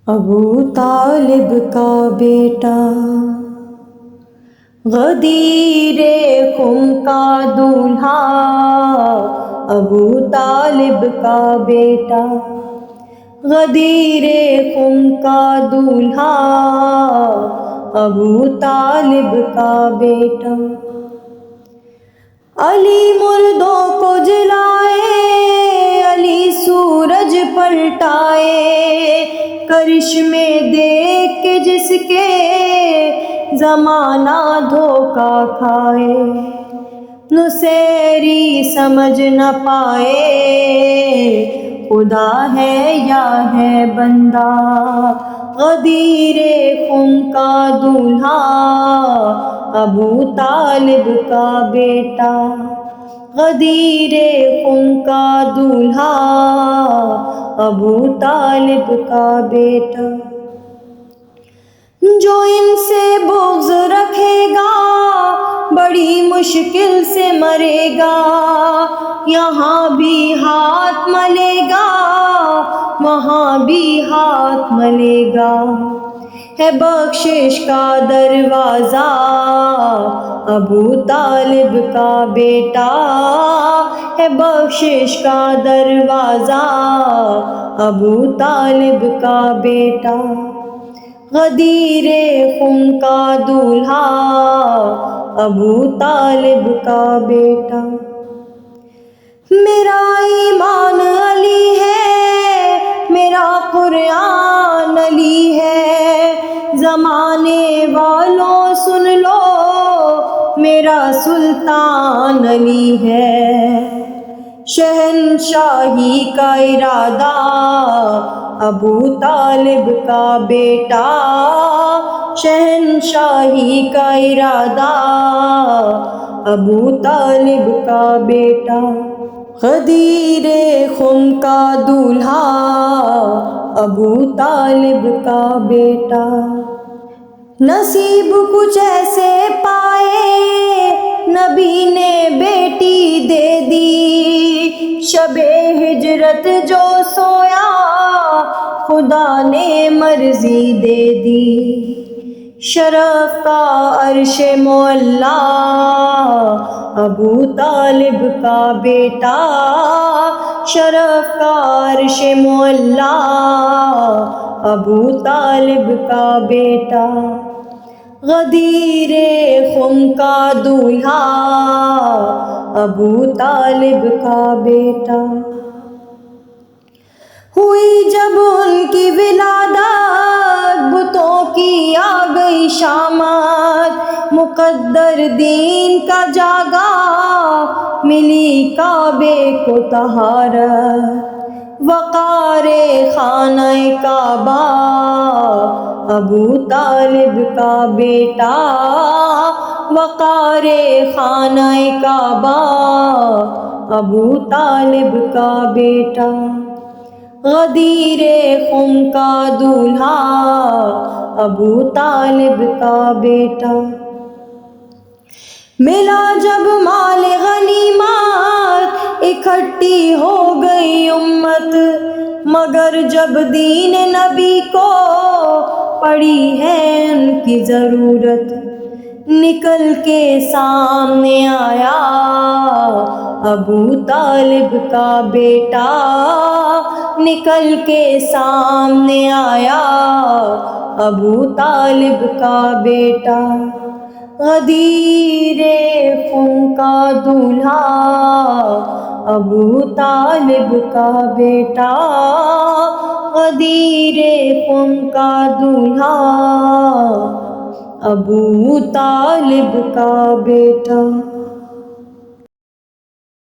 ابو طالب کا بیٹا غدیر خم کا دولہا، ابو طالب کا بیٹا غدیر خم کا دولہا، ابو طالب کا بیٹا۔ علی مردوں کو جلائے، علی سورج پلٹائے، کرشمے دیکھ کے جس کے زمانہ دھوکا کھائے، نصیری سمجھ نہ پائے خدا ہے یا ہے بندہ، غدیر خم کا دولہا، ابو طالب کا بیٹا غدیر خم کا دولہا، ابو طالب کا بیٹا۔ جو ان سے بغض رکھے گا بڑی مشکل سے مرے گا، یہاں بھی ہاتھ ملے گا وہاں بھی ہاتھ ملے گا، ہے بخشش کا دروازہ ابو طالب کا بیٹا، ہے بخشش کا دروازہ ابو طالب کا بیٹا، غدیر خم کا دولہا، ابو طالب کا بیٹا۔ میرا ایمان علی ہے، میرا قرآن علی ہے، زمانے والوں سن لو میرا سلطان علی ہے، شہنشاہی کا ارادہ ابو طالب کا بیٹا، شہنشاہی کا ارادہ ابو طالب کا بیٹا، غدیر خم کا دولہا، ابو طالب کا بیٹا۔ نصیب کچھ ایسے پائے نبی نے بیٹی دے دی، شب ہجرت جو سویا خدا نے مرضی دے دی، شرف کا عرش معلا ابو طالب کا بیٹا، شرف کا عرش معلا ابو طالب کا بیٹا، غدیر خم کا دولہا، ابو طالب کا بیٹا۔ ہوئی جب ان کی ولادت بتوں کی آ گئی شامت، مقدر دین کا جاگا ملی کعبے کو طہارت، وقار خانہ کعبہ ابو طالب کا بیٹا، وقار خانہ کعبہ ابو طالب کا بیٹا، غدیر خم کا دولہا، ابو طالب کا بیٹا۔ ملا جب مال غنیمت اکٹھی ہو گئی امت، مگر جب دین نبی کو پڑی ہے ان کی ضرورت، نکل کے سامنے آیا ابو طالب کا بیٹا، نکل کے سامنے آیا ابو طالب کا بیٹا، غدیر خم کا دولہا، ابو طالب کا بیٹا، غدیر خم کا دولہا، ابو طالب کا بیٹا۔